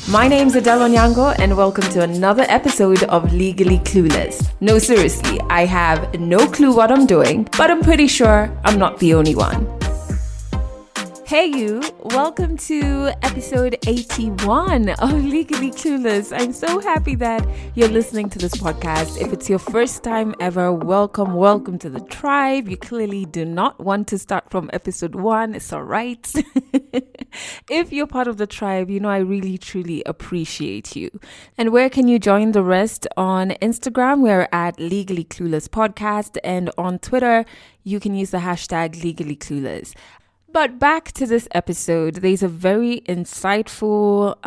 My name's Adele Onyango and welcome to another episode of Legally Clueless. No, seriously, I have no clue what I'm doing, but I'm pretty sure I'm not the only one. Hey you, welcome to episode 81 of Legally Clueless. I'm so happy that you're listening to this podcast. If it's your first time ever, welcome to the tribe. You clearly do not want to start from episode 1. It's all right. If you're part of the tribe, you know I really truly appreciate you. And where can you join the rest? On Instagram, we're at Legally Clueless Podcast, and on Twitter, you can use the hashtag Legally Clueless. But back to this episode, there's a very insightful,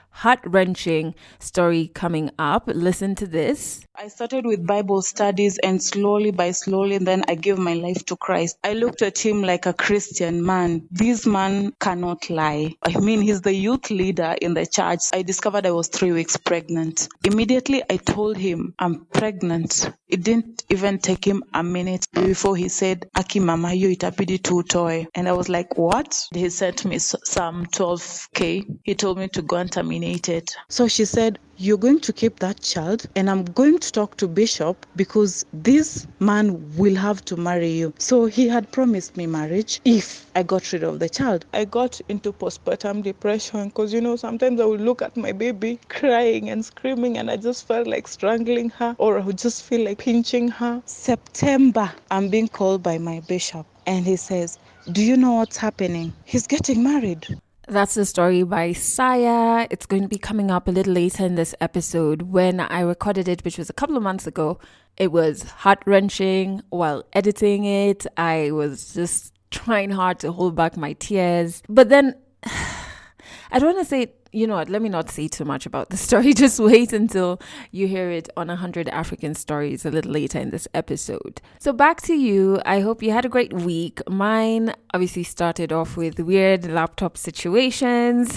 heart-wrenching story coming up. Listen to this. I started with Bible studies and slowly, then I gave my life to Christ. I looked at him like a Christian man. This man cannot lie. I mean, he's the youth leader in the church. I discovered I was 3 weeks pregnant. Immediately, I told him, I'm pregnant. It didn't even take him a minute before he said, Aki mama, yo itapidi tu toy. And I was like, what? He sent me some 12K. He told me to go and terminate it. So she said, you're going to keep that child and I'm going to talk to Bishop because this man will have to marry you. So he had promised me marriage if I got rid of the child. I got into postpartum depression because, sometimes I would look at my baby crying and screaming and I just felt like strangling her, or I would just feel like pinching her. September, I'm being called by my bishop and he says, do you know what's happening? He's getting married. That's the story by Saya. It's going to be coming up a little later in this episode. When I recorded it, which was a couple of months ago, it was heart-wrenching. While editing it, I was just trying hard to hold back my tears. But then, I don't want to say, let me not say too much about the story. Just wait until you hear it on 100 African Stories a little later in this episode. So back to you. I hope you had a great week. Mine obviously started off with weird laptop situations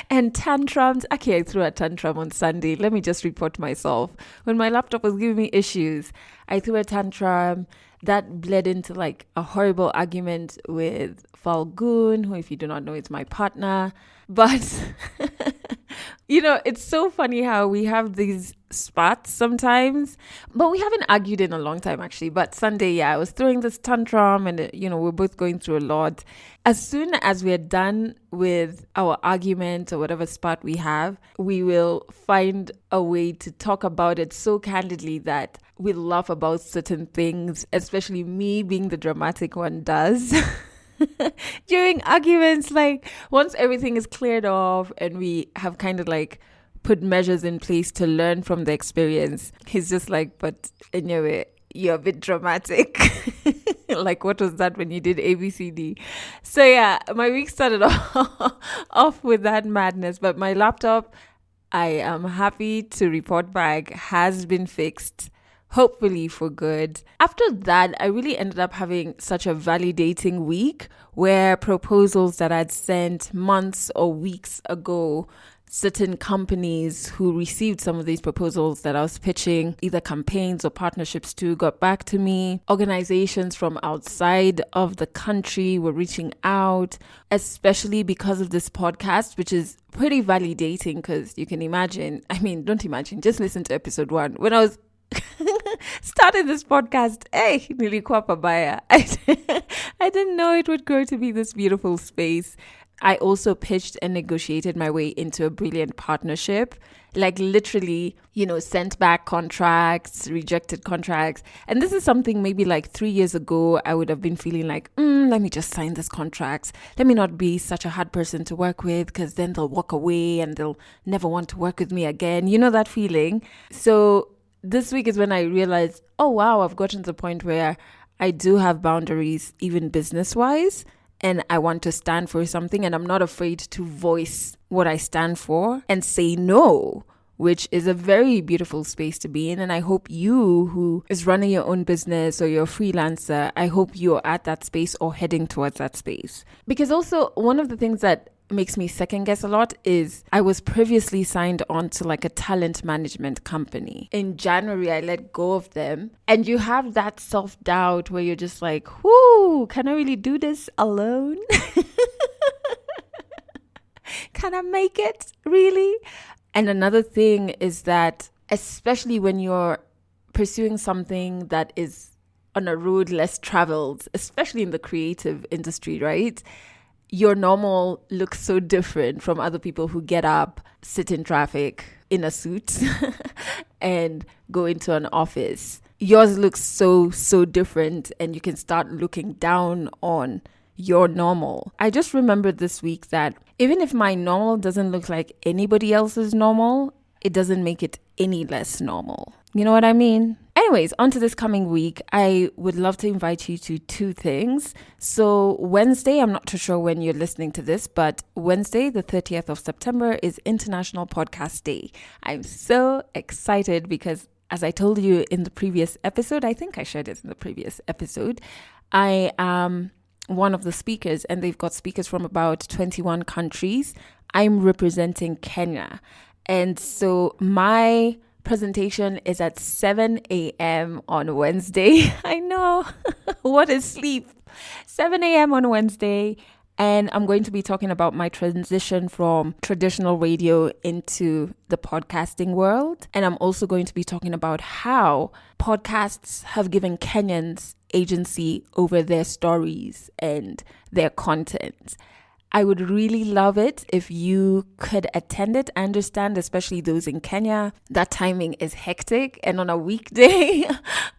and tantrums. Okay, I threw a tantrum on Sunday. Let me just report myself. When my laptop was giving me issues, I threw a tantrum. That bled into like a horrible argument with Falgun, who, if you do not know, is my partner. But, it's so funny how we have these spats sometimes. But we haven't argued in a long time, actually. But Sunday, I was throwing this tantrum and, we're both going through a lot. As soon as we're done with our argument or whatever spat we have, we will find a way to talk about it so candidly that we laugh about certain things, especially me being the dramatic one does. During arguments, like once everything is cleared off and we have kind of like put measures in place to learn from the experience, he's just like, but anyway, you're a bit dramatic. Like, what was that when you did ABCD? So yeah, my week started off with that madness, but my laptop, I am happy to report back, has been fixed. Hopefully for good. After that, I really ended up having such a validating week where proposals that I'd sent months or weeks ago, certain companies who received some of these proposals that I was pitching, either campaigns or partnerships to, got back to me. Organizations from outside of the country were reaching out, especially because of this podcast, which is pretty validating because you can don't imagine, just listen to episode 1. When I was started this podcast, nilikuwa pabaya. I didn't know it would grow to be this beautiful space. I also pitched and negotiated my way into a brilliant partnership, like literally, sent back contracts, rejected contracts. And this is something maybe like 3 years ago, I would have been feeling like, let me just sign this contract. Let me not be such a hard person to work with because then they'll walk away and they'll never want to work with me again. You know that feeling? So this week is when I realized, oh wow, I've gotten to the point where I do have boundaries, even business-wise, and I want to stand for something, and I'm not afraid to voice what I stand for and say no, which is a very beautiful space to be in. And I hope you, who is running your own business or you're a freelancer, I hope you're at that space or heading towards that space. Because also, one of the things that makes me second guess a lot is I was previously signed on to like a talent management company. In January, I let go of them. And you have that self-doubt where you're just like, whoo, can I really do this alone? can I make it? Really? And another thing is that, especially when you're pursuing something that is on a road less traveled, especially in the creative industry, right? Your normal looks so different from other people who get up, sit in traffic in a suit and go into an office. Yours looks so different, and you can start looking down on your normal. I just remembered this week that even if my normal doesn't look like anybody else's normal, it doesn't make it any less normal. You know what I mean? Anyways, on to this coming week, I would love to invite you to two things. So Wednesday, I'm not too sure when you're listening to this, but Wednesday, the 30th of September is International Podcast Day. I'm so excited because, as I told you in the previous episode, I think I shared it in the previous episode, I am one of the speakers, and they've got speakers from about 21 countries. I'm representing Kenya. And so my presentation is at 7 a.m. on Wednesday. I know. What is sleep? 7 a.m. on Wednesday. And I'm going to be talking about my transition from traditional radio into the podcasting world. And I'm also going to be talking about how podcasts have given Kenyans agency over their stories and their content. I would really love it if you could attend it. I understand, especially those in Kenya, that timing is hectic and on a weekday.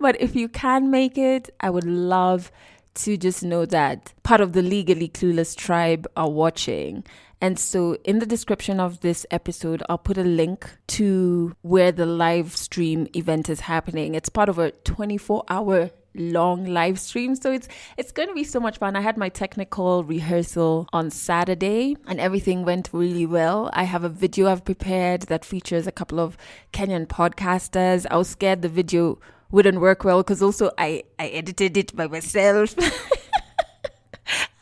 But if you can make it, I would love to just know that part of the Legally Clueless tribe are watching. And so in the description of this episode, I'll put a link to where the live stream event is happening. It's part of a 24-hour long live stream, so it's going to be so much fun. I had my technical rehearsal on Saturday and everything went really well. I have a video I've prepared that features a couple of Kenyan podcasters. I was scared the video wouldn't work well because also I edited it by myself. I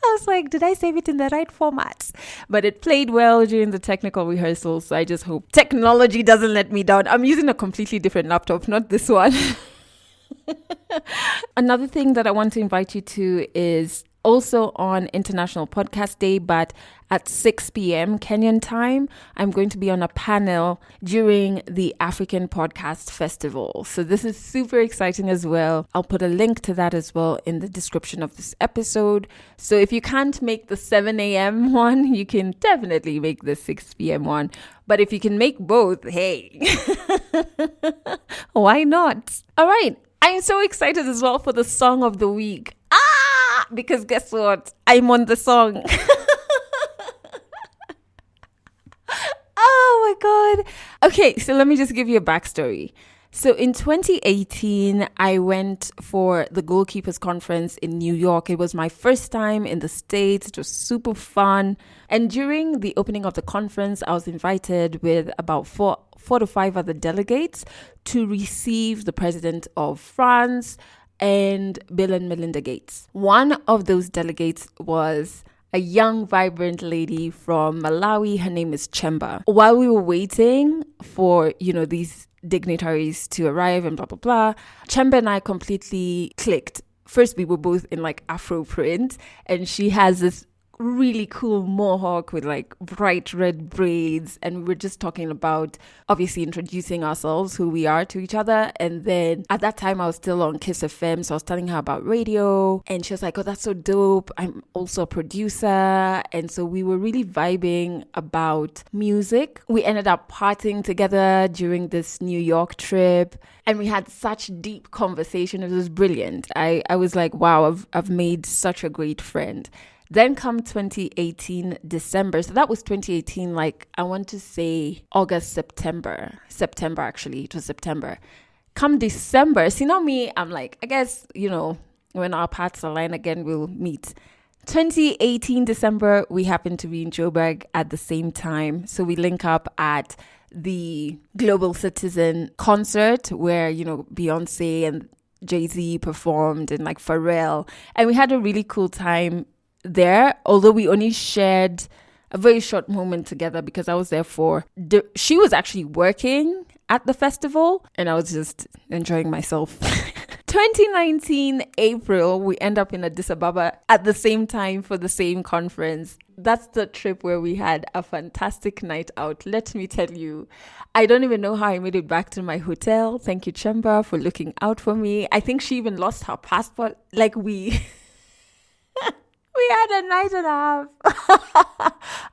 was like, did I save it in the right format? But it played well during the technical rehearsal, so I just hope technology doesn't let me down. I'm using a completely different laptop, not this one. Another thing that I want to invite you to is also on International Podcast Day, but at 6 p.m. Kenyan time, I'm going to be on a panel during the African Podcast Festival. So this is super exciting as well. I'll put a link to that as well in the description of this episode. So if you can't make the 7 a.m. one, you can definitely make the 6 p.m. one. But if you can make both, hey, why not? All right. I'm so excited as well for the song of the week. Because guess what? I'm on the song. Oh my God. Okay, so let me just give you a backstory. So in 2018, I went for the Goalkeepers Conference in New York. It was my first time in the States. It was super fun. And during the opening of the conference, I was invited with about four to five other delegates to receive the president of France and Bill and Melinda Gates. One of those delegates was a young, vibrant lady from Malawi. Her name is Chemba. While we were waiting for, these dignitaries to arrive and blah, blah, blah, Chemba and I completely clicked. First, we were both in Afro print, and she has this really cool mohawk with bright red braids, and we were just talking about obviously introducing ourselves, who we are to each other. And then at that time I was still on Kiss FM, so I was telling her about radio, and she was like, oh, that's so dope, I'm also a producer. And so we were really vibing about music. We ended up partying together during this New York trip, and we had such deep conversation. It was brilliant. I was like, wow, I've made such a great friend. Then come 2018 December. So that was 2018, I want to say August, September actually. It was September. Come December, see, now me, I'm like, I guess, when our paths align again, we'll meet. 2018 December, we happened to be in Joburg at the same time. So we link up at the Global Citizen concert where, Beyonce and Jay-Z performed, and Pharrell. And we had a really cool time there, although we only shared a very short moment together because I was there she was actually working at the festival and I was just enjoying myself 2019 April, we end up in Addis Ababa at the same time for the same conference. That's the trip where we had a fantastic night out. Let me tell you, I don't even know how I made it back to my hotel. Thank you, Chemba, for looking out for me. I think she even lost her passport. Like we had a night and a half.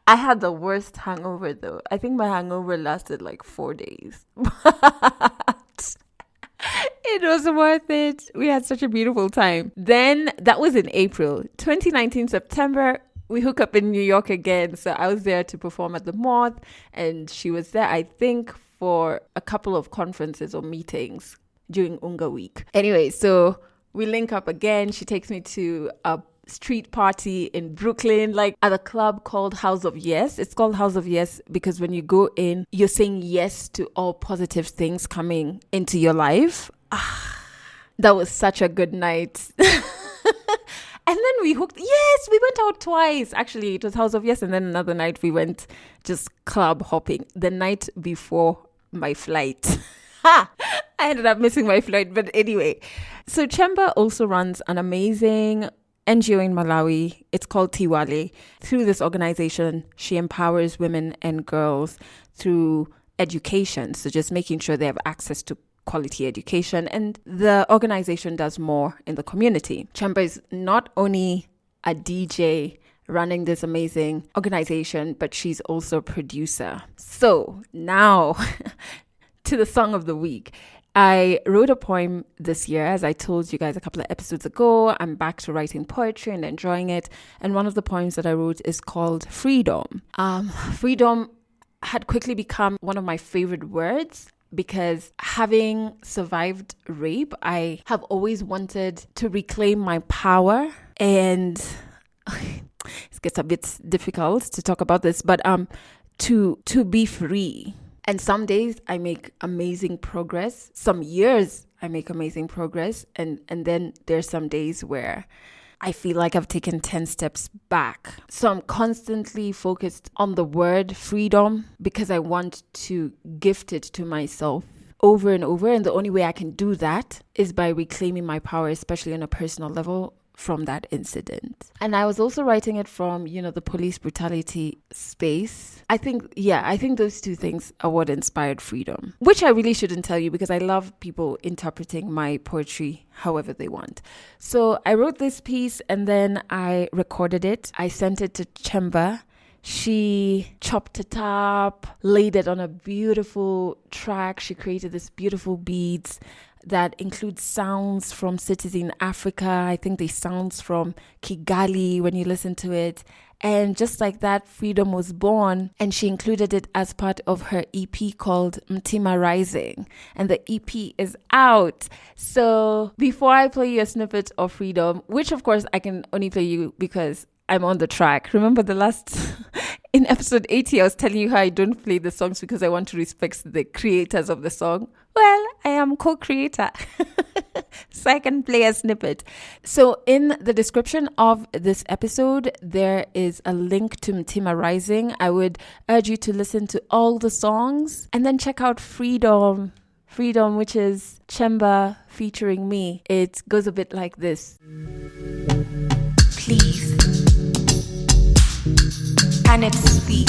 I had the worst hangover though. I think my hangover lasted like 4 days. It was worth it. We had such a beautiful time. Then that was in April. 2019 September, we hook up in New York again. So I was there to perform at the Moth, and she was there, I think, for a couple of conferences or meetings during Unga Week. Anyway, so we link up again. She takes me to a street party in Brooklyn, like at a club called House of Yes. It's called House of Yes because when you go in, you're saying yes to all positive things coming into your life. That was such a good night. And then we hooked. Yes, we went out twice. Actually, it was House of Yes. And then another night we went just club hopping the night before my flight. I ended up missing my flight. But anyway, so Chemba also runs an amazing NGO in Malawi. It's called Tiwale. Through this organization, she empowers women and girls through education. So just making sure they have access to quality education. And the organization does more in the community. Chemba is not only a DJ running this amazing organization, but she's also a producer. So now to the song of the week. I wrote a poem this year, as I told you guys a couple of episodes ago. I'm back to writing poetry and enjoying it. And one of the poems that I wrote is called Freedom. Freedom had quickly become one of my favorite words because having survived rape, I have always wanted to reclaim my power. And it gets a bit difficult to talk about this, but to be free. And some days I make amazing progress. Some years I make amazing progress. And then there's some days where I feel like I've taken 10 steps back. So I'm constantly focused on the word freedom because I want to gift it to myself over and over. And the only way I can do that is by reclaiming my power, especially on a personal level, from that incident. And I was also writing it from, the police brutality space. I think those two things are what inspired Freedom, which I really shouldn't tell you because I love people interpreting my poetry however they want. So I wrote this piece and then I recorded it. I sent it to Chemba. She chopped it up, laid it on a beautiful track. She created this beautiful beats that includes sounds from cities in Africa. I think they sounds from Kigali when you listen to it. And just like that, Freedom was born, and she included it as part of her EP called Mtima Rising. And the EP is out. So before I play you a snippet of Freedom, which of course I can only play you because I'm on the track. Remember in episode 80, I was telling you how I don't play the songs because I want to respect the creators of the song. Well, I am co-creator, so I can play a snippet. So in the description of this episode, there is a link to Mtima Rising. I would urge you to listen to all the songs and then check out Freedom, which is Chemba featuring me. It goes a bit like this. Please, can it speak?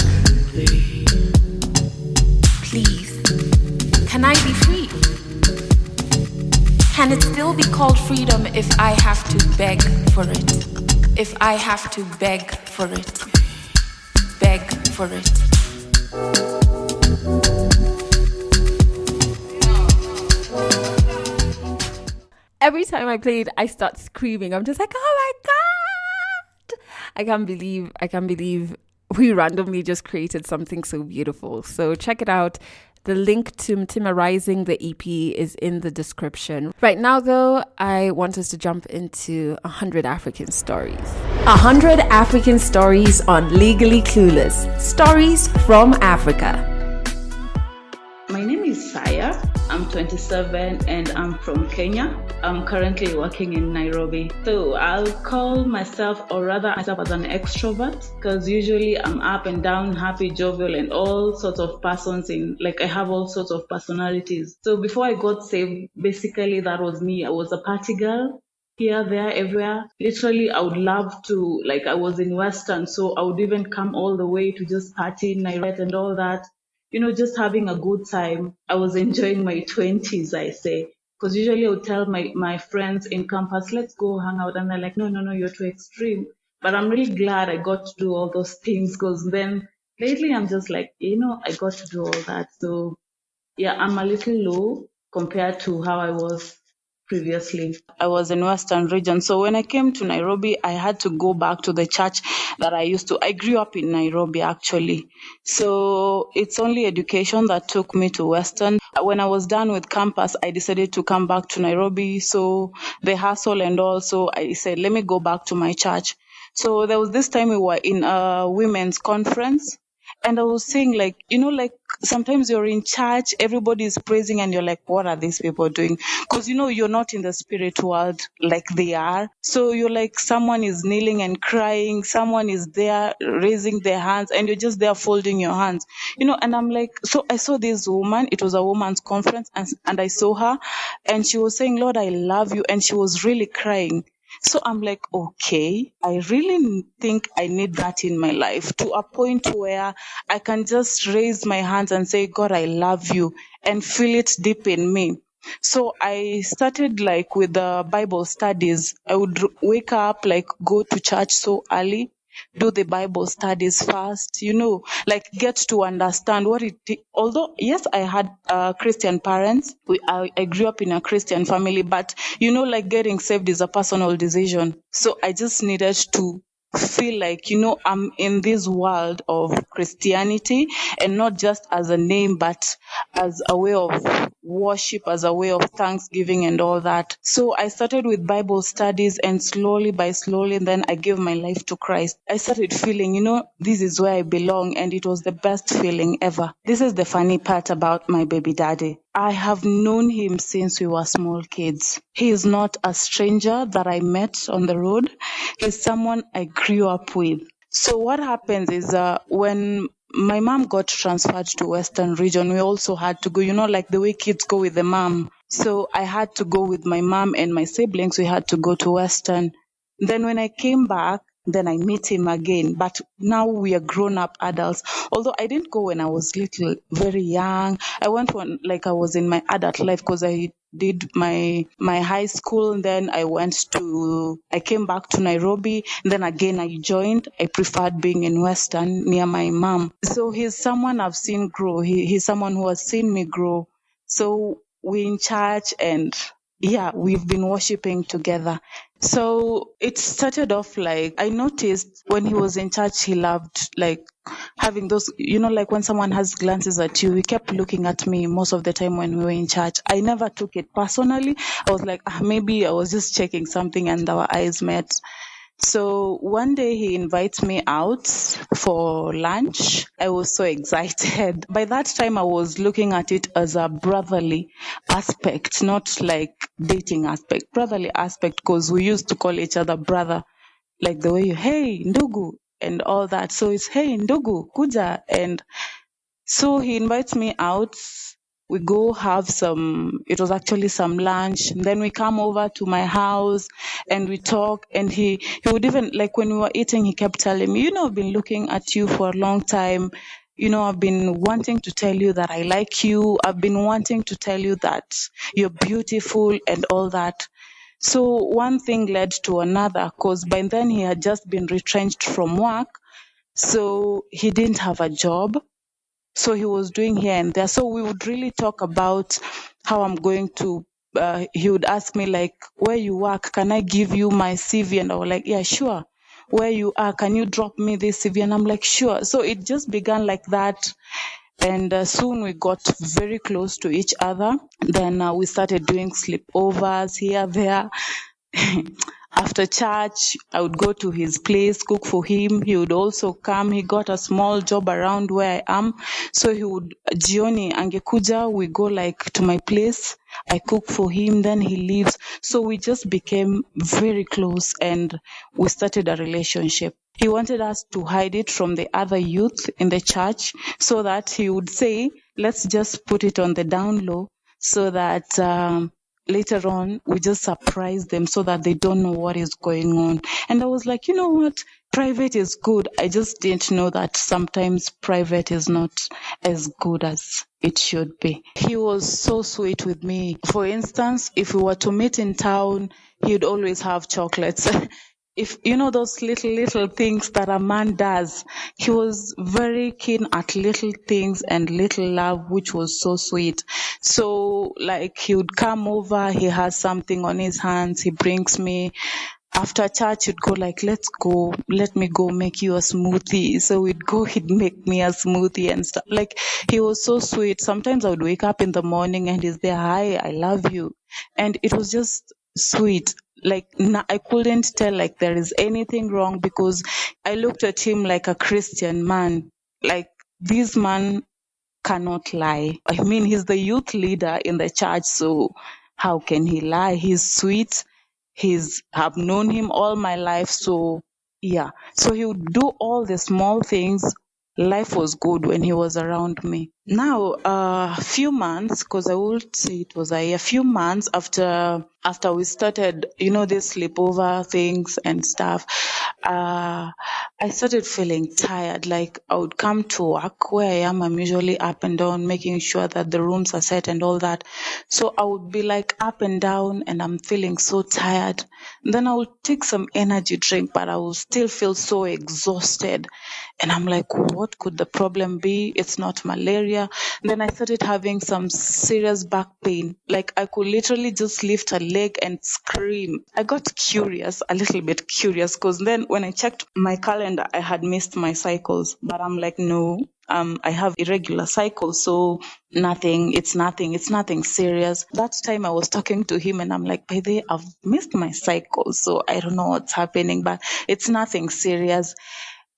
Please, can I be free? Can it still be called freedom if I have to beg for it? If I have to beg for it? Beg for it. Every time I play it, I start screaming. I'm just like, oh my God! I can't believe we randomly just created something so beautiful. So check it out. The link to Mtima Rising, the EP, is in the description. Right now, though, I want us to jump into 100 African stories. 100 African stories on Legally Clueless. Stories from Africa. My name is Saya. I'm 27 and I'm from Kenya. I'm currently working in Nairobi. So I'll call myself, or rather myself, as an extrovert, because usually I'm up and down, happy, jovial, and all sorts of persons I have all sorts of personalities. So before I got saved, basically that was me. I was a party girl. Here, there, everywhere. Literally, I would love to, I was in Western, so I would even come all the way to just party in Nairobi and all that. Just having a good time. I was enjoying my 20s, I say. Because usually I would tell my friends in campus, let's go hang out. And they're like, no, no, no, you're too extreme. But I'm really glad I got to do all those things, because then lately I'm just like, I got to do all that. So yeah, I'm a little low compared to how I was previously. I was in Western region. So when I came to Nairobi, I had to go back to the church that I used to. I grew up in Nairobi, actually. So it's only education that took me to Western. When I was done with campus, I decided to come back to Nairobi. So the hustle and all, so I said, let me go back to my church. So there was this time we were in a women's conference. And I was saying, sometimes you're in church, everybody is praising, and you're like, what are these people doing? Because, you're not in the spirit world like they are. So you're like, someone is kneeling and crying, someone is there raising their hands, and you're just there folding your hands. And I'm like, so I saw this woman, it was a woman's conference, and I saw her, and she was saying, Lord, I love you. And she was really crying. So I'm like, okay, I really think I need that in my life, to a point where I can just raise my hands and say, God, I love you, and feel it deep in me. So I started with the Bible studies. I would wake up, go to church so early, do the Bible studies first, get to understand what although, yes, I had Christian parents. I grew up in a Christian family, but, getting saved is a personal decision. So I just needed to feel like, I'm in this world of Christianity, and not just as a name, but as a way of worship, as a way of thanksgiving and all that. So I started with Bible studies, and slowly by slowly, then I gave my life to Christ. I started feeling, this is where I belong, and it was the best feeling ever. This is the funny part about my baby daddy. I have known him since we were small kids. He is not a stranger that I met on the road. He's someone I grew up with. So what happens is when my mom got transferred to Western region, we also had to go, the way kids go with the mom. So I had to go with my mom and my siblings. We had to go to Western. Then when I came back, then I meet him again. But now we are grown-up adults. Although I didn't go when I was little, very young. I went when I was in my adult life, because I did my high school, and then I came back to Nairobi, and then again I joined. I preferred being in Western near my mom. So he's someone I've seen grow. He's someone who has seen me grow. So we're in church, and yeah, we've been worshiping together. So it started off I noticed when he was in church, he loved having those, when someone has glances at you. He kept looking at me most of the time when we were in church. I never took it personally. I was like, maybe I was just checking something and our eyes met. So one day he invites me out for lunch. I was so excited. By that time, I was looking at it as a brotherly aspect, not dating aspect, brotherly aspect, because we used to call each other brother, like the way hey, ndugu, and all that. So it's, hey, ndugu, kuja. And so he invites me out. We go have it was actually some lunch. And then we come over to my house and we talk. And he would even, when we were eating, he kept telling me, I've been looking at you for a long time. I've been wanting to tell you that I like you. I've been wanting to tell you that you're beautiful and all that. So one thing led to another, because by then he had just been retrenched from work. So he didn't have a job. So he was doing here and there. So we would really talk about how I'm going to, he would ask me where you work, can I give you my CV? And I was like, yeah, sure. Where you are, can you drop me this CV? And I'm like, sure. So it just began like that. And soon we got very close to each other. Then we started doing sleepovers here, there. After church, I would go to his place, cook for him. He would also come. He got a small job around where I am. So he would, jioni angekuja, we go like to my place. I cook for him, then he leaves. So we just became very close and we started a relationship. He wanted us to hide it from the other youth in the church so that he would say, let's just put it on the down low so that later on we just surprise them so that they don't know what is going on. And I was like, you know what? Private is good. I just didn't know that sometimes private is not as good as it should be. He was so sweet with me. For instance, if we were to meet in town, he'd always have chocolates. If you know those little things that a man does, he was very keen at little things and little love, which was so sweet. So like he would come over, he has something on his hands, he brings me. After church, he'd go like, let's go, let me go make you a smoothie. So we'd go, he'd make me a smoothie and stuff. Like, he was so sweet. Sometimes I would wake up in the morning and he's there, hi, I love you. And it was just sweet. Like, I couldn't tell like there is anything wrong because I looked at him like a Christian man. Like, this man cannot lie. I mean, he's the youth leader in the church, so how can he lie? He's sweet. I've known him all my life, so yeah. So he would do all the small things. Life was good when he was around me. Now, a few months, because I would say it was a few months after we started, these sleepover things and stuff, I started feeling tired. Like I would come to work where I am. I'm usually up and down, making sure that the rooms are set and all that. So I would be like up and down and I'm feeling so tired. And then I would take some energy drink, but I will still feel so exhausted. And I'm like, what could the problem be? It's not malaria. And then I started having some serious back pain. Like I could literally just lift a leg and scream. I got curious, a little bit curious, because then when I checked my calendar, I had missed my cycles. But I'm like, no, I have irregular cycles, so it's nothing serious. That time I was talking to him and I'm like, by the way, I've missed my cycle, so I don't know what's happening, but it's nothing serious.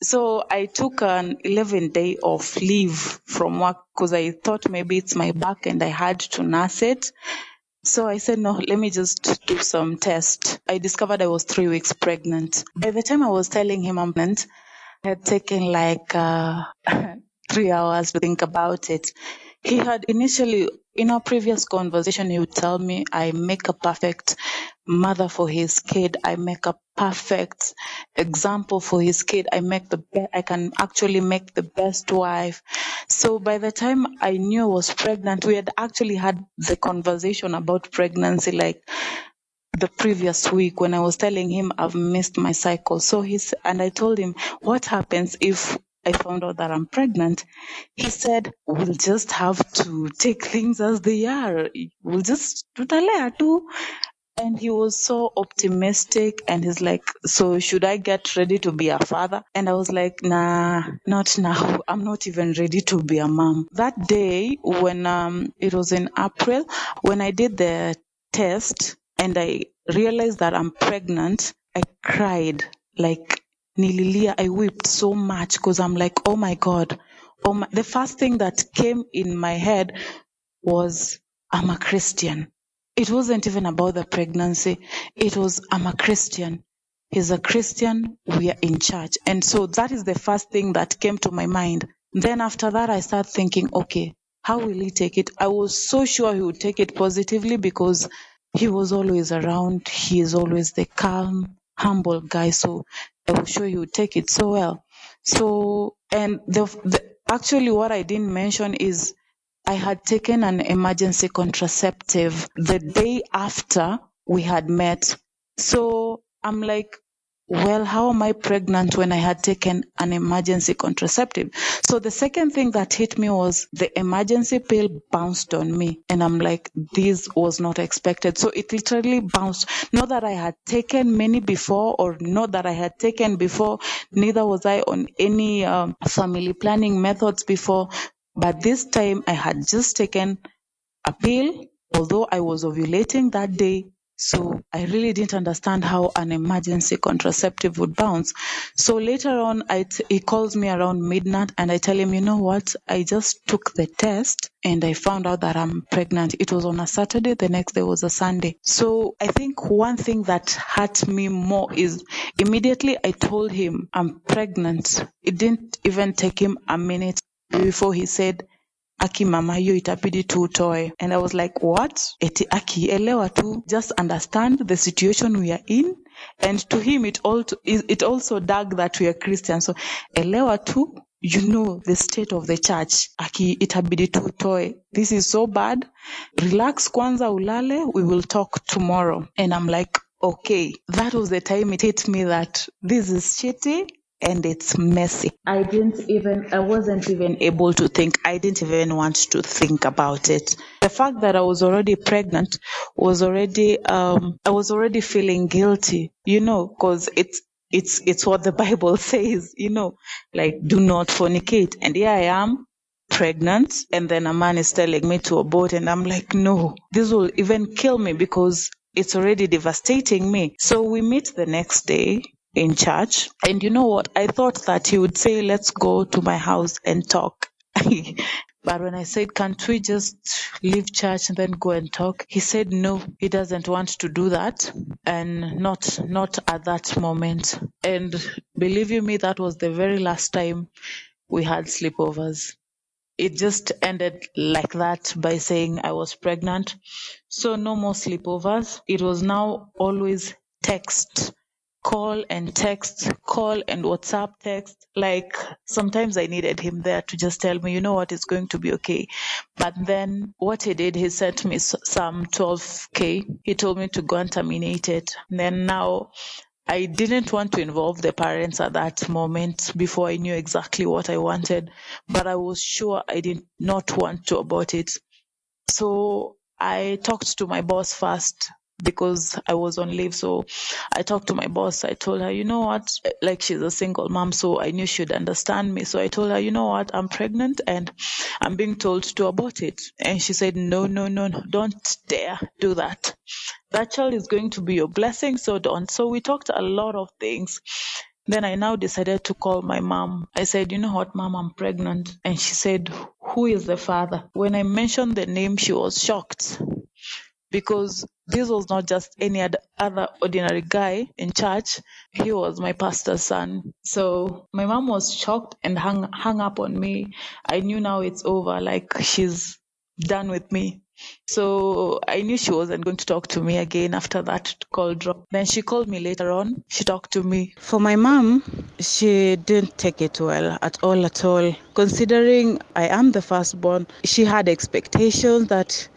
So I took an 11-day off leave from work because I thought maybe it's my back and I had to nurse it. So I said, no, let me just do some tests. I discovered I was 3 weeks pregnant. By the time I was telling him I'm pregnant, I had taken like 3 hours to think about it. He had initially, in our previous conversation, he would tell me I make a perfect mother for his kid. I make a perfect example for his kid. I can actually make the best wife. So by the time I knew I was pregnant, we had actually had the conversation about pregnancy like the previous week when I was telling him I've missed my cycle. So and I told him, what happens if I found out that I'm pregnant? He said, we'll just have to take things as they are. We'll just tutalea tu. And he was so optimistic and he's like, so should I get ready to be a father? And I was like, nah, not now. I'm not even ready to be a mom. That day when it was in April, when I did the test and I realized that I'm pregnant, I cried like nililia. I wept so much because I'm like, oh my God. The first thing that came in my head was, I'm a Christian. It wasn't even about the pregnancy. It was, I'm a Christian. He's a Christian. We are in church. And so that is the first thing that came to my mind. Then after that, I started thinking, okay, how will he take it? I was so sure he would take it positively because he was always around. He is always the calm, humble guy. So I was sure he would take it so well. So, and actually what I didn't mention is I had taken an emergency contraceptive the day after we had met. So I'm like, well, how am I pregnant when I had taken an emergency contraceptive? So the second thing that hit me was the emergency pill bounced on me. And I'm like, this was not expected. So it literally bounced. Not that I had taken many before or not that I had taken before. Neither was I on any family planning methods before. But this time I had just taken a pill, although I was ovulating that day. So I really didn't understand how an emergency contraceptive would bounce. So later on, he calls me around midnight and I tell him, you know what? I just took the test and I found out that I'm pregnant. It was on a Saturday. The next day was a Sunday. So I think one thing that hurt me more is immediately I told him I'm pregnant. It didn't even take him a minute before he said, Aki mama, hiyo itabidi tu utoe. And I was like, what? Eti Aki, elewa tu. Just understand the situation we are in. And to him, it also dug that we are Christians. So, elewa tu, you know the state of the church. Aki, itabidi tu utoe. This is so bad. Relax kwanza ulale. We will talk tomorrow. And I'm like, okay. That was the time it hit me that this is shitty and it's messy. I wasn't even able to think. I didn't even want to think about it. The fact that I was already pregnant was already, I was already feeling guilty, because it's what the Bible says, like do not fornicate. And here I am, pregnant, and then a man is telling me to abort, and I'm like, no, this will even kill me because it's already devastating me. So we meet the next day in church, and you know what? I thought that he would say, let's go to my house and talk. But when I said, can't we just leave church and then go and talk? He said no, he doesn't want to do that, and not at that moment. And believe you me, that was the very last time we had sleepovers. It just ended like that by saying I was pregnant. So no more sleepovers. It was now always text, call and text, call and WhatsApp text. Like sometimes I needed him there to just tell me, you know what, it's going to be okay. But then what he did, he sent me some 12K. He told me to go and terminate it. And then now I didn't want to involve the parents at that moment before I knew exactly what I wanted, but I was sure I did not want to abort it. So I talked to my boss first because I was on leave. So I talked to my boss. I told her, you know what, like she's a single mom, so I knew she'd understand me. So I told her, you know what, I'm pregnant and I'm being told to abort it. And she said, no, don't dare do that. That child is going to be your blessing, so don't. So we talked a lot of things. Then I now decided to call my mom. I said, you know what, mom, I'm pregnant. And she said, who is the father? When I mentioned the name, she was shocked because this was not just any other ordinary guy in church. He was my pastor's son. So my mom was shocked and hung up on me. I knew now it's over, like she's done with me. So I knew she wasn't going to talk to me again after that call drop. Then she called me later on. She talked to me. For my mom, she didn't take it well at all, at all. Considering I am the firstborn, she had expectations that,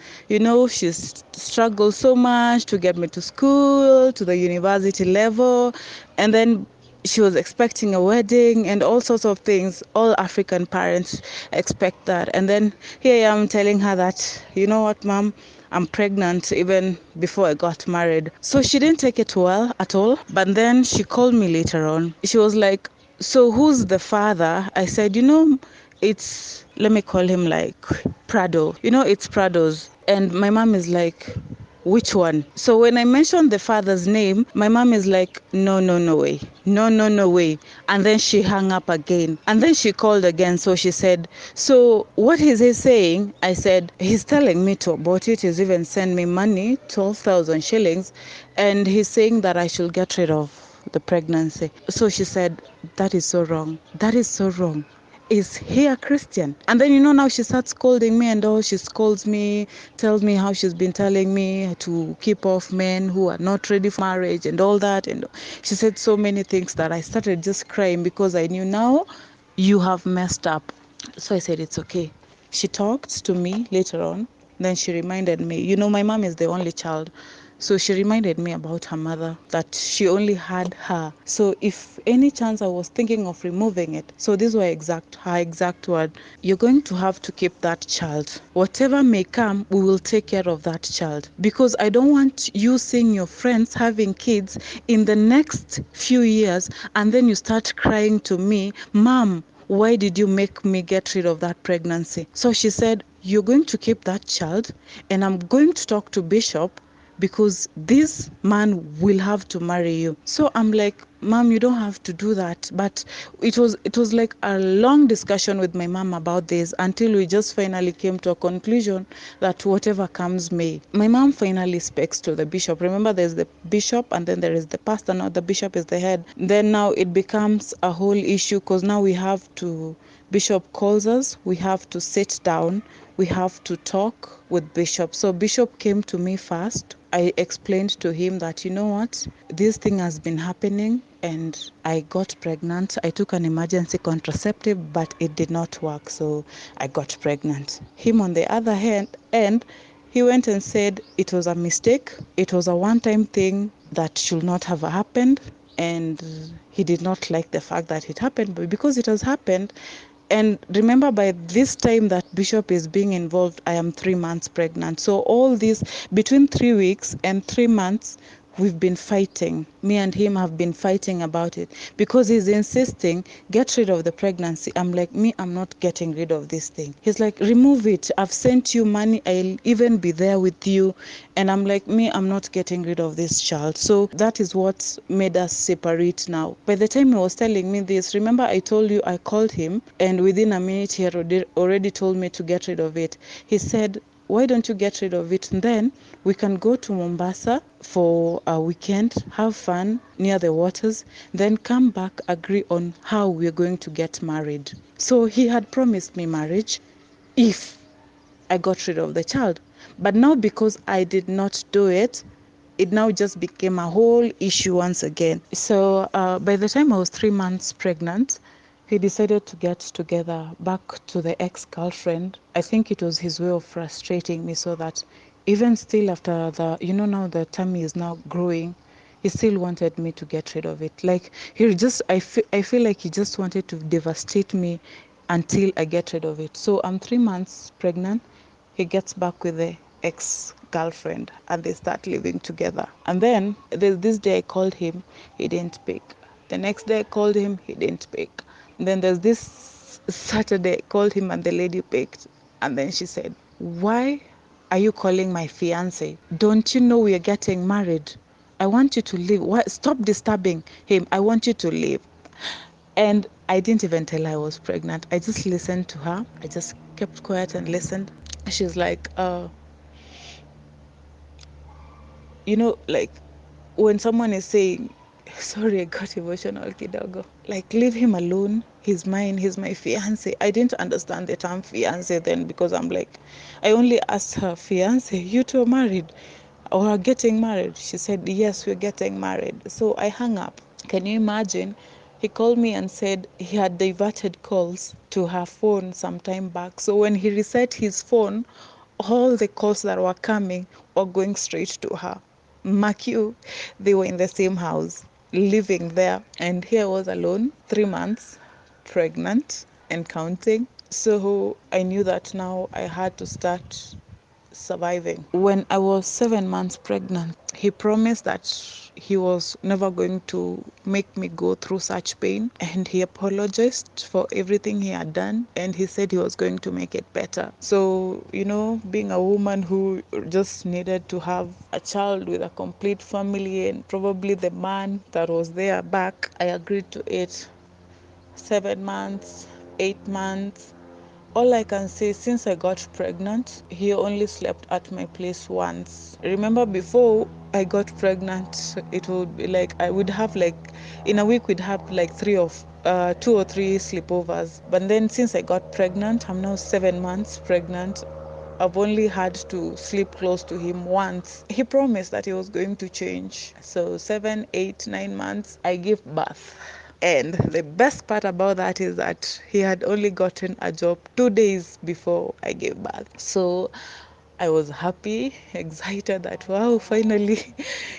she's struggled so much to get me to school, to the university level, and then she was expecting a wedding and all sorts of things. All African parents expect that. And then here I am telling her that, you know what, mom, I'm pregnant even before I got married. So she didn't take it well at all. But then she called me later on. She was like, so who's the father? I said, let me call him like Prado. It's Prado's. And my mom is like, which one? So when I mentioned the father's name, my mom is like, no way. No way. And then she hung up again. And then she called again. So she said, so what is he saying? I said, he's telling me to abort it. He's even sent me money, 12,000 shillings. And he's saying that I should get rid of the pregnancy. So she said, that is so wrong. That is so wrong. Is he a Christian? And then, now she starts scolding me and all. She scolds me, tells me how she's been telling me to keep off men who are not ready for marriage and all that. And she said so many things that I started just crying because I knew now you have messed up. So I said, it's okay. She talked to me later on. Then she reminded me, my mom is the only child. So she reminded me about her mother, that she only had her. So if any chance I was thinking of removing it, so these were her exact word, you're going to have to keep that child. Whatever may come, we will take care of that child. Because I don't want you seeing your friends having kids in the next few years, and then you start crying to me, Mom, why did you make me get rid of that pregnancy? So she said, you're going to keep that child, and I'm going to talk to Bishop because this man will have to marry you. So I'm like, Mom, you don't have to do that. But it was like a long discussion with my mom about this until we just finally came to a conclusion that whatever comes may. My mom finally speaks to the bishop. Remember, there's the bishop and then there is the pastor. Now the bishop is the head. Then now it becomes a whole issue because now we have to, bishop calls us, we have to sit down, we have to talk with bishop. So bishop came to me first. I explained to him that, you know what, this thing has been happening and I got pregnant. I took an emergency contraceptive, but it did not work, so I got pregnant. Him, on the other hand, he went and said it was a mistake. It was a one-time thing that should not have happened, and he did not like the fact that it happened, but because it has happened. And remember, by this time that bishop is being involved, I am 3 months pregnant. So all this, between 3 weeks and 3 months, we've been fighting. Me and him have been fighting about it because he's insisting, get rid of the pregnancy. I'm like, me, I'm not getting rid of this thing. He's like, remove it. I've sent you money. I'll even be there with you. And I'm like, me, I'm not getting rid of this child. So that is what made us separate now. By the time he was telling me this, remember I told you I called him and within a minute he had already told me to get rid of it. He said, why don't you get rid of it? And then we can go to Mombasa for a weekend, have fun near the waters, then come back, agree on how we're going to get married. So he had promised me marriage if I got rid of the child. But now because I did not do it, it now just became a whole issue once again. So by the time I was 3 months pregnant, he decided to get together back to the ex-girlfriend. I think it was his way of frustrating me so that even still after now the tummy is now growing, he still wanted me to get rid of it. Like I feel like he just wanted to devastate me until I get rid of it. So I'm 3 months pregnant. He gets back with the ex-girlfriend and they start living together. And then there's this day I called him, he didn't pick. The next day I called him, he didn't pick. And then there's this Saturday I called him and the lady picked. And then she said, why are you calling my fiance? Don't you know we are getting married? I want you to leave. Why? Stop disturbing him. I want you to leave. And I didn't even tell her I was pregnant. I just listened to her. I just kept quiet and listened. She's like, like when someone is saying, sorry, I got emotional, kidogo. Like, leave him alone. He's mine. He's my fiance. I didn't understand the term fiance then because I'm like, I only asked her, fiance, you two are married or are getting married? She said, yes, we're getting married. So I hung up. Can you imagine? He called me and said he had diverted calls to her phone some time back. So when he reset his phone, all the calls that were coming were going straight to her. Mark you, they were in the same house, living there. And here I was alone, 3 months, pregnant and counting. So I knew that now I had to start surviving. When I was 7 months pregnant, he promised that he was never going to make me go through such pain, and he apologized for everything he had done, and he said he was going to make it better. So, being a woman who just needed to have a child with a complete family and probably the man that was there back, I agreed to it. 7 months, 8 months, all I can say, since I got pregnant, he only slept at my place once. Remember, before I got pregnant, it would be like I would have in a week we'd have like 2 or 3 sleepovers. But then since I got pregnant, I'm now 7 months pregnant. I've only had to sleep close to him once. He promised that he was going to change. So 7, 8, 9 months, I gave birth. And the best part about that is that he had only gotten a job 2 days before I gave birth. So I was happy, excited that, wow, finally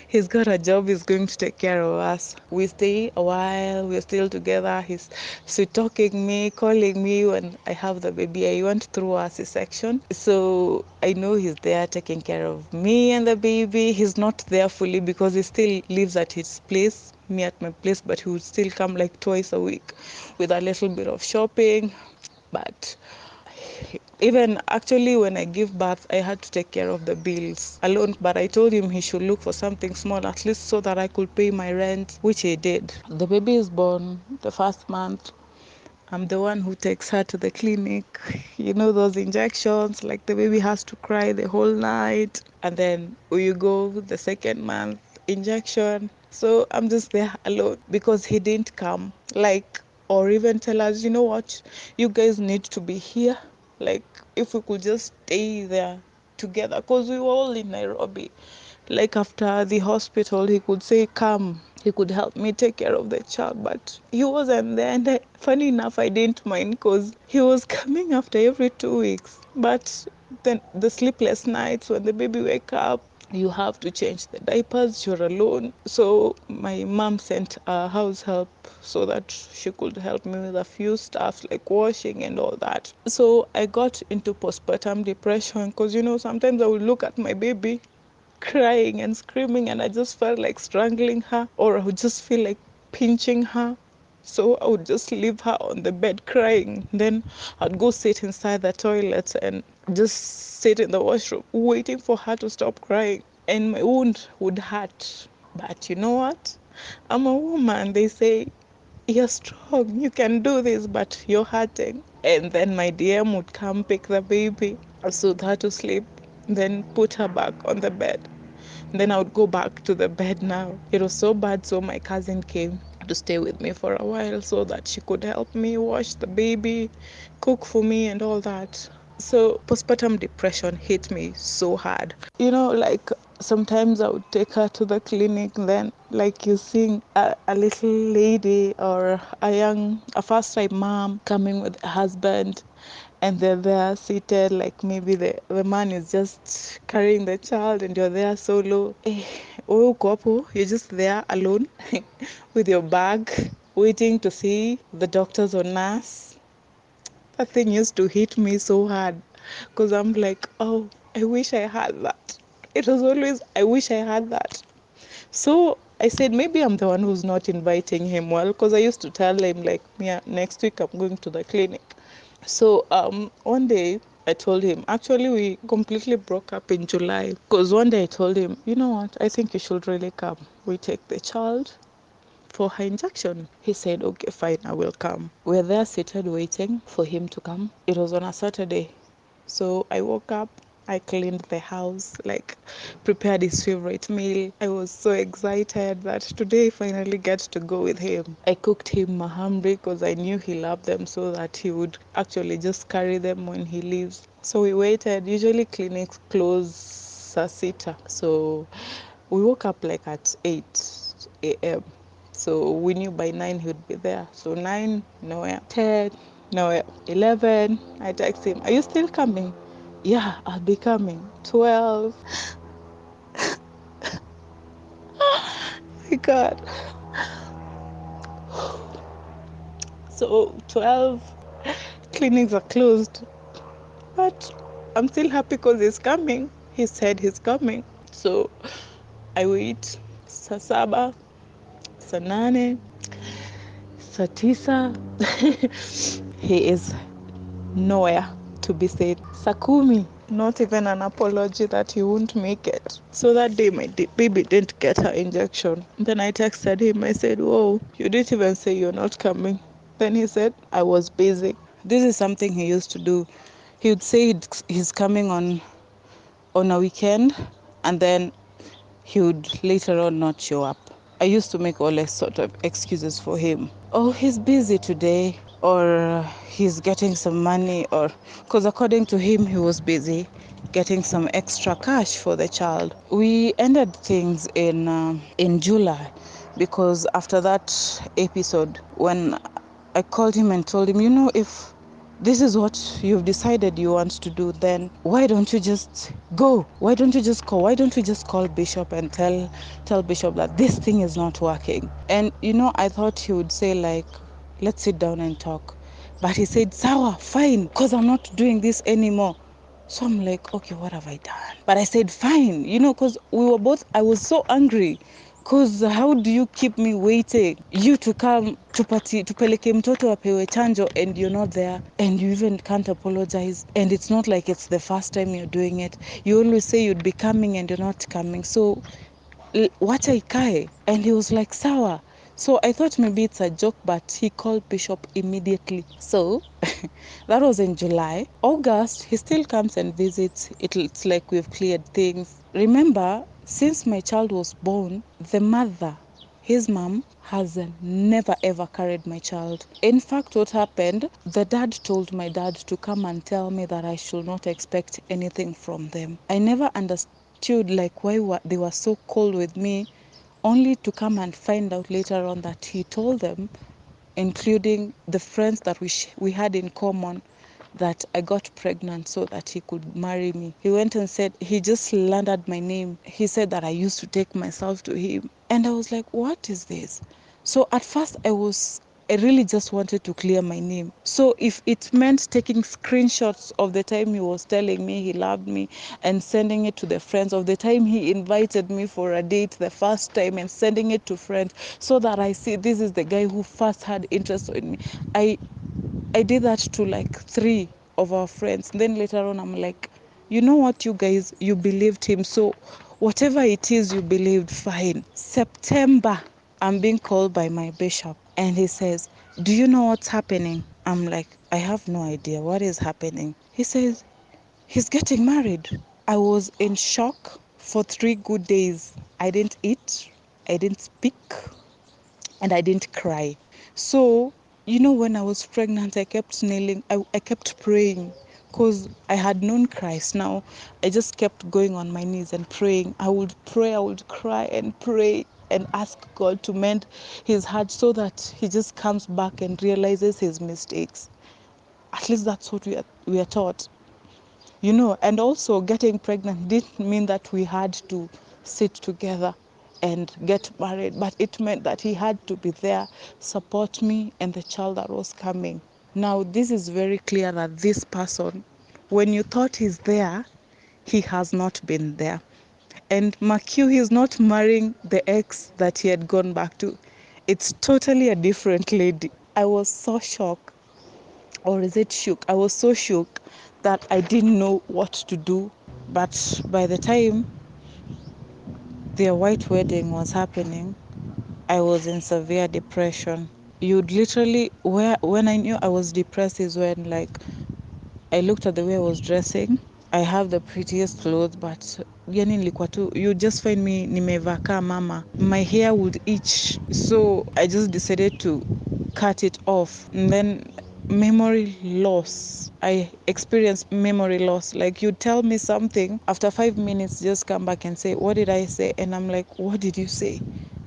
he's got a job, he's going to take care of us. We stay a while, we're still together. He's sweet talking me, calling me when I have the baby. I went through a C-section. So I know he's there taking care of me and the baby. He's not there fully because he still lives at his place, me at my place, but he would still come like twice a week with a little bit of shopping. But Even actually, when I give birth, I had to take care of the bills alone. But I told him he should look for something small, at least so that I could pay my rent, which he did. The baby is born the first month. I'm the one who takes her to the clinic. You know, those injections, like the baby has to cry the whole night. And then you go the second month, injection. So I'm just there alone because he didn't come. Like, or even tell us, you know what, you guys need to be here. Like, if we could just stay there together, because we were all in Nairobi. Like, after the hospital, he could say, come, he could help me take care of the child, but he wasn't there. And funny enough, I didn't mind because he was coming after every 2 weeks. But then the sleepless nights when the baby wake up, you have to change the diapers, you're alone. So my mom sent a house help so that she could help me with a few stuff like washing and all that. So I got into postpartum depression because, you know, sometimes I would look at my baby crying and screaming, and I just felt like strangling her, or I would just feel like pinching her. So I would just leave her on the bed crying. Then I'd go sit inside the toilet and just sit in the washroom waiting for her to stop crying. And my wound would hurt. But you know what? I'm a woman. They say, you're strong, you can do this, but you're hurting. And then my DM would come pick the baby, soothe her to sleep, then put her back on the bed. Then I would go back to the bed now. It was so bad, so my cousin came to stay with me for a while so that she could help me wash the baby, cook for me, and all that. So postpartum depression hit me so hard. You know, like sometimes I would take her to the clinic, then like you seeing a little lady or a first time mom coming with a husband, and they're there seated, like maybe the man is just carrying the child and you're there solo. Wewe uko hapo, you're just there alone with your bag waiting to see the doctors or nurse. That thing used to hit me so hard because I'm like, oh, I wish I had that. It was always, I wish I had that. So I said, maybe I'm the one who's not inviting him well, because I used to tell him, like, yeah, next week I'm going to the clinic. So one day I told him, actually, we completely broke up in July, because one day I told him, you know what, I think you should really come. We take the child for her injection. He said, okay, fine, I will come. We're there seated waiting for him to come. It was on a Saturday. So I woke up, I cleaned the house, like prepared his favorite meal. I was so excited that today I finally get to go with him. I cooked him mahamri because I knew he loved them, so that he would actually just carry them when he leaves. So we waited. Usually clinics close saa sita. So we woke up like at 8 a.m. So we knew by 9 he would be there. So 9, nowhere. 10, nowhere. 11, I text him, are you still coming? Yeah, I'll be coming. 12, my God. So 12, clinics are closed. But I'm still happy because he's coming. He said he's coming. So I wait. Saa saba, saa nane, saa tisa. He is nowhere to be seen. Sakumi, not even an apology that he won't make it. So that day, my baby didn't get her injection. Then I texted him. I said, whoa, you didn't even say you're not coming. Then he said, I was busy. This is something he used to do. He would say he's coming on a weekend, and then he would later on not show up. I used to make all these sort of excuses for him. Oh, he's busy today, or he's getting some money, or because according to him, he was busy getting some extra cash for the child. We ended things in July, because after that episode, when I called him and told him, you know, if this is what you've decided you want to do, then why don't you just go? Why don't you just call? Why don't we just call Bishop and tell Bishop that this thing is not working? And you know, I thought he would say like, let's sit down and talk. But he said, Sawa, fine, because I'm not doing this anymore. So I'm like, okay, what have I done? But I said, fine, you know, because we were both, I was so angry Cause how do you keep me waiting? You to come tupeleke mtoto apewe chanjo and you're not there and you even can't apologize. And it's not like it's the first time you're doing it. You always say you'd be coming and you're not coming. So wacha ikae. And he was like, sawa. So I thought maybe it's a joke, but he called Bishop immediately. So that was in July. August, he still comes and visits. It's like we've cleared things. Remember, since my child was born, the mother, his mom, has never ever carried my child. In fact, what happened, the dad told my dad to come and tell me that I should not expect anything from them. I never understood like why they were so cold with me, only to come and find out later on that he told them, including the friends that we had in common, that I got pregnant so that he could marry me. He went and said, he just slandered my name. He said that I used to take myself to him. And I was like, what is this? So at first I really just wanted to clear my name. So if it meant taking screenshots of the time he was telling me he loved me and sending it to the friends, of the time he invited me for a date the first time and sending it to friends so that I see this is the guy who first had interest in me. I did that to like 3 of our friends. Then later on, I'm like, you know what, you guys, you believed him. So whatever it is you believed, fine. September, I'm being called by my bishop. And he says, do you know what's happening? I'm like, I have no idea what is happening. He says, he's getting married. I was in shock for 3 good days. I didn't eat, I didn't speak, and I didn't cry. So, when I was pregnant, I kept kneeling, I kept praying because I had known Christ. Now, I just kept going on my knees and praying. I would pray, I would cry and pray and ask God to mend his heart so that he just comes back and realizes his mistakes. At least that's what we are taught. And also getting pregnant didn't mean that we had to sit together and get married, but it meant that he had to be there, support me and the child that was coming. Now, this is very clear that this person, when you thought he's there, he has not been there. And Makyu, he's not marrying the ex that he had gone back to. It's totally a different lady. I was so shocked, or is it shook? I was so shook that I didn't know what to do. But by the time their white wedding was happening, I was in severe depression. You'd literally, when I knew I was depressed is when, like, I looked at the way I was dressing. I have the prettiest clothes, but yani nilikuwa tu, you just find me nimevaa kama mama. My hair would itch, so I just decided to cut it off. And then memory loss. I experienced memory loss. Like, you tell me something, after 5 minutes, just come back and say, what did I say? And I'm like, what did you say?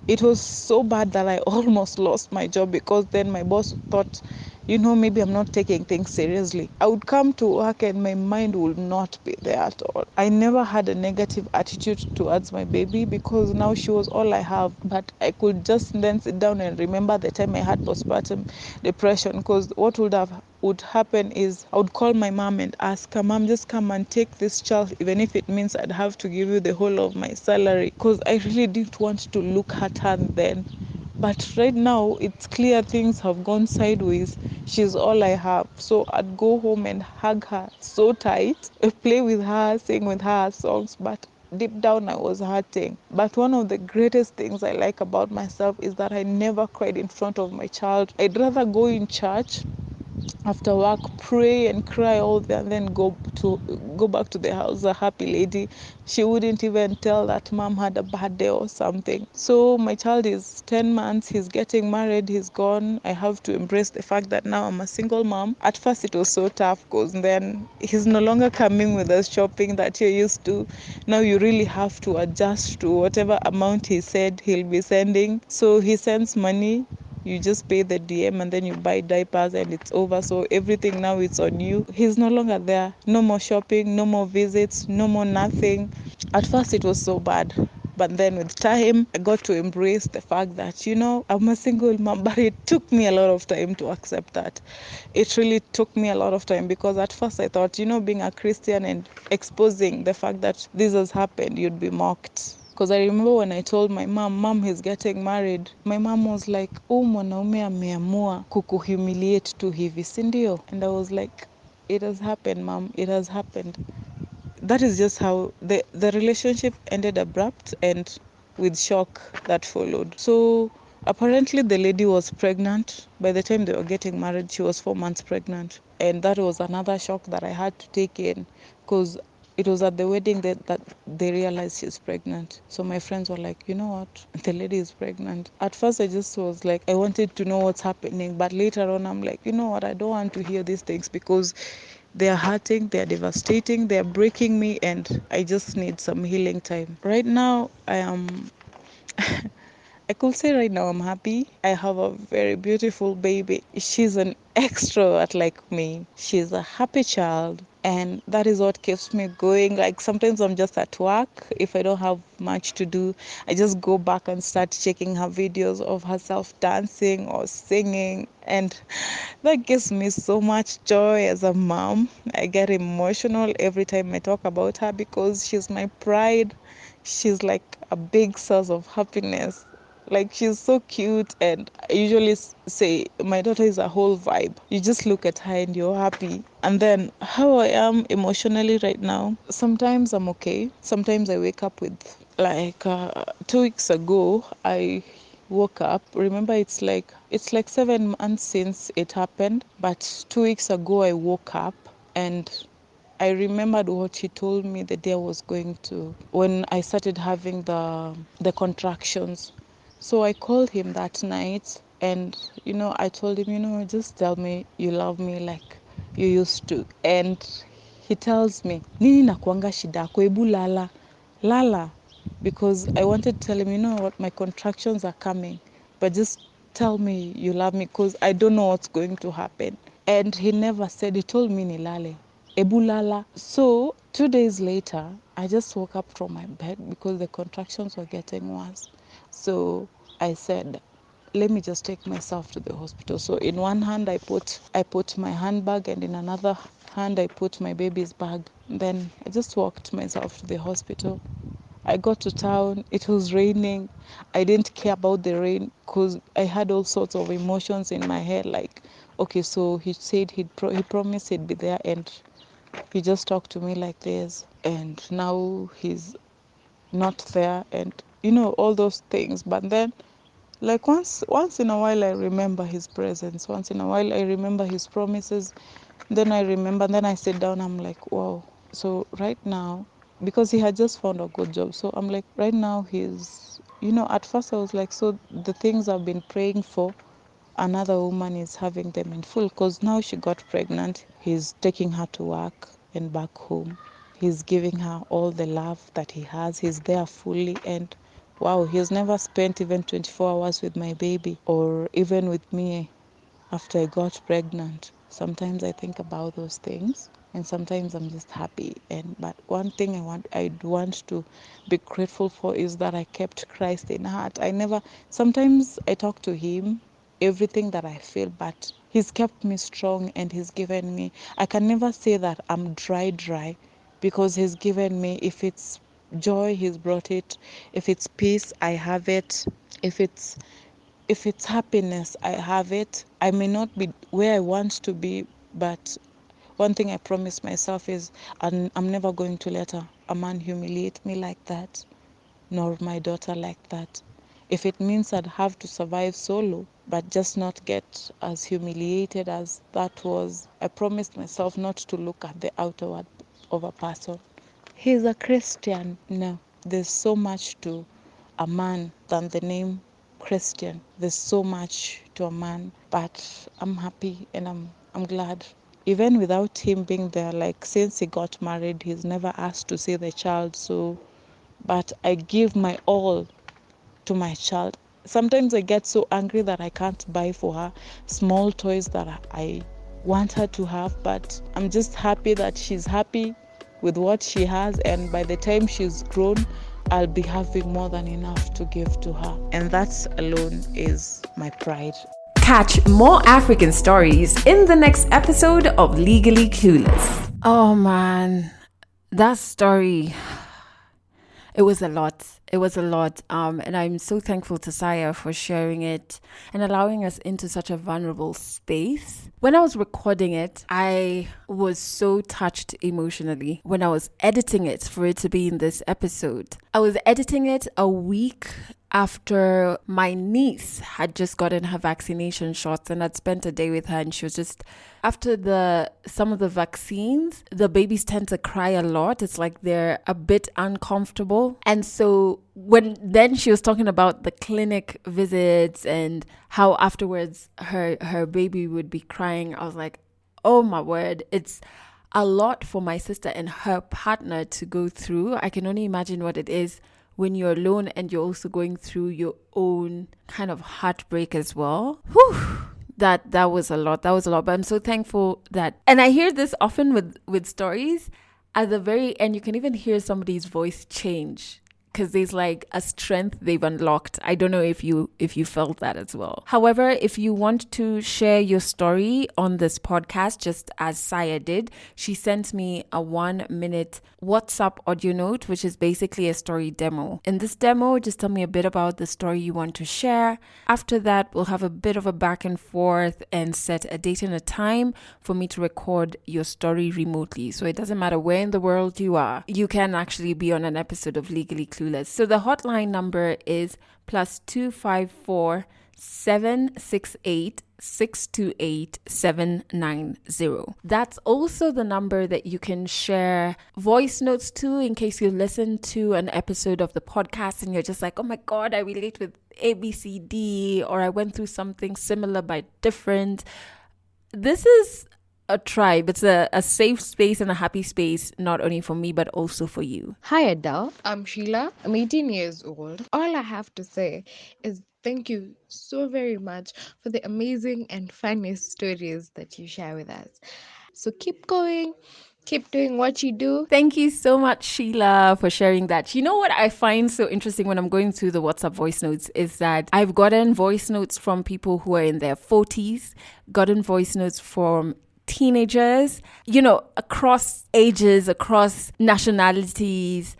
It was so bad that I almost lost my job, because then my boss thought, maybe I'm not taking things seriously. I would come to work and my mind would not be there at all. I never had a negative attitude towards my baby, because now she was all I have. But I could just then sit down and remember the time I had postpartum depression, because what would happen is I would call my mom and ask her, Mom, just come and take this child, even if it means I'd have to give you the whole of my salary, because I really didn't want to look at her then. But right now, it's clear things have gone sideways. She's all I have. So I'd go home and hug her so tight, play with her, sing with her songs. But deep down, I was hurting. But one of the greatest things I like about myself is that I never cried in front of my child. I'd rather go in church after work, pray and cry all day, and then go back to the house a happy lady. She wouldn't even tell that mom had a bad day or something. So my child is 10 months, he's getting married, he's gone. I have to embrace the fact that now I'm a single mom. At first it was so tough, because then he's no longer coming with us shopping that you're used to. Now you really have to adjust to whatever amount he said he'll be sending. So he sends money, you just pay the DM, and then you buy diapers, and it's over. So everything now is on you. He's no longer there. No more shopping, no more visits, no more nothing. At first it was so bad. But then with time, I got to embrace the fact that, I'm a single mom. But it took me a lot of time to accept that. It really took me a lot of time, because at first I thought, being a Christian and exposing the fact that this has happened, you'd be mocked. Because I remember when I told my mom, he's getting married. My mom was like, mwanaume ameamua kukuhumiliate tu hivi, si ndio? And I was like, it has happened, mom, it has happened. That is just how the relationship ended abrupt and with shock that followed. So apparently the lady was pregnant. By the time they were getting married, she was 4 months pregnant. And that was another shock that I had to take in, because it was at the wedding that they realized she's pregnant. So my friends were like, you know what? The lady is pregnant. At first, I just was like, I wanted to know what's happening. But later on, I'm like, you know what? I don't want to hear these things, because they are hurting, they are devastating, they are breaking me, and I just need some healing time. Right now, I am I could say right now I'm happy. I have a very beautiful baby. She's an extrovert like me. She's a happy child. And that is what keeps me going. Like sometimes I'm just at work. If I don't have much to do, I just go back and start checking her videos of herself dancing or singing. And that gives me so much joy as a mom. I get emotional every time I talk about her, because she's my pride. She's like a big source of happiness. Like she's so cute, and I usually say my daughter is a whole vibe. You just look at her and you're happy. And then how I am emotionally right now, sometimes I'm okay. Sometimes I wake up with like 2 weeks ago I woke up. Remember, it's like 7 months since it happened, but 2 weeks ago I woke up and I remembered what he told me the day I was going to, when I started having the contractions. So I called him that night, and I told him, just tell me you love me like you used to. And he tells me, nini nakuanga shida yako, ebu lala, because I wanted to tell him, you know what, my contractions are coming, but just tell me you love me, because I don't know what's going to happen. And he never said. He told me nilale, ebulala. So 2 days later, I just woke up from my bed because the contractions were getting worse. So I said, let me just take myself to the hospital. So in one hand I put my handbag, and in another hand I put my baby's bag. Then I just walked myself to the hospital. I got to town. It was raining. I didn't care about the rain, because I had all sorts of emotions in my head. Like, okay, so he said he promised he'd be there, and he just talked to me like this, and now he's not there, and all those things. But then, like, once in a while I remember his presence. Once in a while I remember his promises. Then I remember, then I sit down, I'm like, wow. So right now, because he had just found a good job, so I'm like, right now he's, at first I was like, so the things I've been praying for, another woman is having them in full, because now she got pregnant. He's taking her to work and back home. He's giving her all the love that he has. He's there fully, and wow, he's never spent even 24 hours with my baby, or even with me after I got pregnant. Sometimes I think about those things, and sometimes I'm just happy. But one thing I'd want to be grateful for is that I kept Christ in heart. Sometimes I talk to him everything that I feel, but he's kept me strong, and he's given me, I can never say that I'm dry, because he's given me, if it's joy, he's brought it. If it's peace, I have it. If it's happiness, I have it. I may not be where I want to be, but one thing I promise myself is I'm never going to let a man humiliate me like that, nor my daughter like that. If it means I'd have to survive solo, but just not get as humiliated as that was, I promised myself not to look at the outward of a person. He's a Christian. No, there's so much to a man than the name Christian. There's so much to a man, but I'm happy, and I'm glad. Even without him being there, like since he got married, he's never asked to see the child. So, but I give my all to my child. Sometimes I get so angry that I can't buy for her small toys that I want her to have, but I'm just happy that she's happy with what she has, and by the time she's grown, I'll be having more than enough to give to her. And that alone is my pride. Catch more African stories in the next episode of Legally Clueless. Oh man, that story. It was a lot. It was a lot. And I'm so thankful to Saya for sharing it and allowing us into such a vulnerable space. When I was recording it, I was so touched emotionally when I was editing it for it to be in this episode. I was editing it a week after my niece had just gotten her vaccination shots, and I'd spent a day with her, and she was just, after some of the vaccines, the babies tend to cry a lot. It's like they're a bit uncomfortable. And so then she was talking about the clinic visits and how afterwards her baby would be crying, I was like, oh my word, it's a lot for my sister and her partner to go through. I can only imagine what it is when you're alone and you're also going through your own kind of heartbreak as well. Whew. That was a lot. That was a lot. But I'm so thankful that, and I hear this often with stories, at the very end, you can even hear somebody's voice change, because there's like a strength they've unlocked. I don't know if you felt that as well. However, if you want to share your story on this podcast, just as Saya did, she sent me a 1-minute WhatsApp audio note, which is basically a story demo. In this demo, just tell me a bit about the story you want to share. After that, we'll have a bit of a back and forth and set a date and a time for me to record your story remotely. So it doesn't matter where in the world you are, you can actually be on an episode of Legally Clueless. So the hotline number is +254 768 628 790. That's also the number that you can share voice notes to in case you listen to an episode of the podcast and you're just like, oh my God, I relate with ABCD, or I went through something similar but different. This is a tribe. It's a safe space and a happy space, not only for me, but also for you. Hi, Adele. I'm Sheila. I'm 18 years old. All I have to say is thank you so very much for the amazing and funniest stories that you share with us. So keep going. Keep doing what you do. Thank you so much, Sheila, for sharing that. You know what I find so interesting when I'm going through the WhatsApp voice notes is that I've gotten voice notes from people who are in their 40s, gotten voice notes from teenagers, across ages, across nationalities,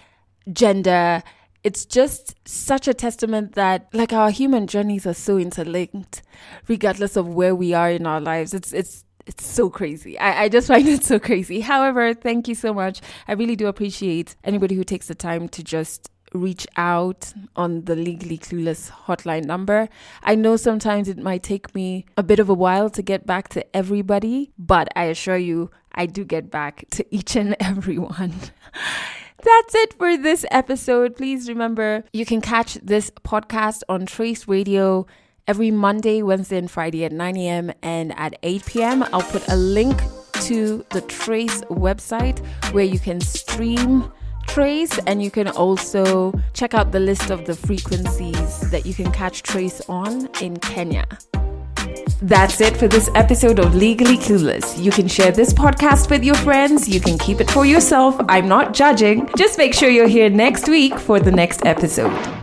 gender. It's just such a testament that like our human journeys are so interlinked, regardless of where we are in our lives. It's so crazy. I just find it so crazy. However, thank you so much. I really do appreciate anybody who takes the time to just reach out on the Legally Clueless hotline number. I know sometimes it might take me a bit of a while to get back to everybody, but I assure you, I do get back to each and every one. That's it for this episode. Please remember, you can catch this podcast on Trace Radio every Monday, Wednesday, and Friday at 9 a.m. and at 8 p.m. I'll put a link to the Trace website where you can stream Trace, and you can also check out the list of the frequencies that you can catch Trace on in Kenya. That's it for this episode of Legally Clueless. You can share this podcast with your friends. You can keep it for yourself. I'm not judging. Just make sure you're here next week for the next episode.